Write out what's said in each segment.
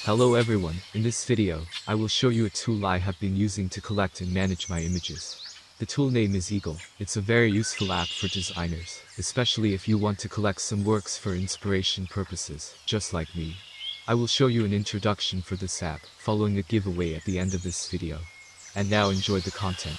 Hello everyone, in this video, I will show you a tool I have been using to collect and manage my images. The tool name is Eagle. It's a very useful app for designers, especially if you want to collect some works for inspiration purposes, just like me. I will show you an introduction for this app, following a giveaway at the end of this video. And now enjoy the content.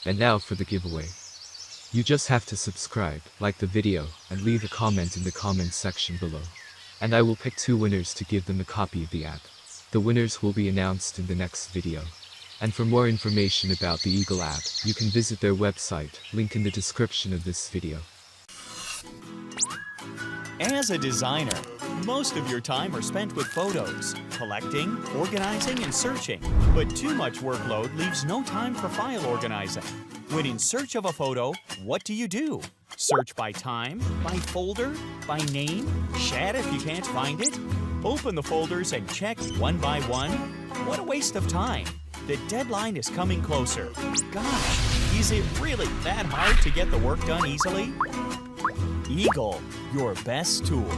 And now for the giveaway. You just have to subscribe, like the video, and leave a comment in the comment section below. And I will pick 2 winners to give them a copy of the app. The winners will be announced in the next video. And for more information about the Eagle app, you can visit their website, link in the description of this video. As a designer, most of your time are spent with photos, collecting, organizing, and searching. But too much workload leaves no time for file organizing. When in search of a photo, what do? Search by time, by folder, by name, chat if you can't find it? Open the folders and check one by one? What a waste of time. The deadline is coming closer. Gosh, is it really that hard to get the work done easily? Eagle, your best tool.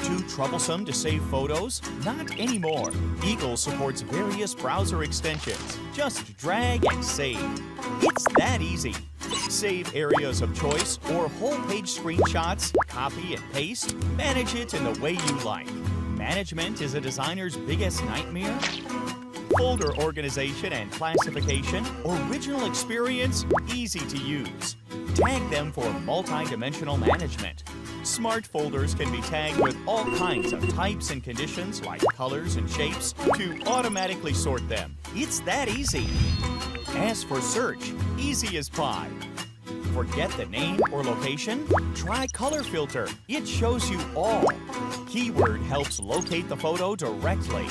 Too troublesome to save photos? Not anymore. Eagle supports various browser extensions. Just drag and save. It's that easy. Save areas of choice or whole page screenshots, copy and paste, manage it in the way you like. Management is a designer's biggest nightmare. Folder organization and classification, original experience, easy to use. Tag them for multi-dimensional management. Smart folders can be tagged with all kinds of types and conditions like colors and shapes to automatically sort them. It's that easy. As for search, easy as pie. Forget the name or location? Try Color Filter. It shows you all. Keyword helps locate the photo directly.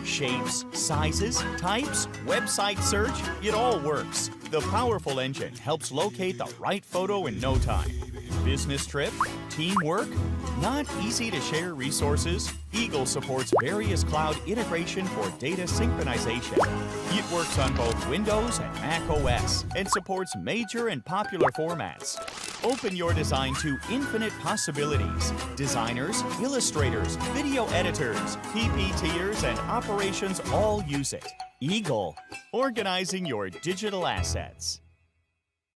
Shapes, sizes, types, website search, it all works. The powerful engine helps locate the right photo in no time. Business trip? Teamwork? Not easy to share resources? Eagle supports various cloud integration for data synchronization. It works on both Windows and Mac OS and supports major and popular formats. Open your design to infinite possibilities. Designers, illustrators, video editors, PPTers, and operations all use it. Eagle, organizing your digital assets.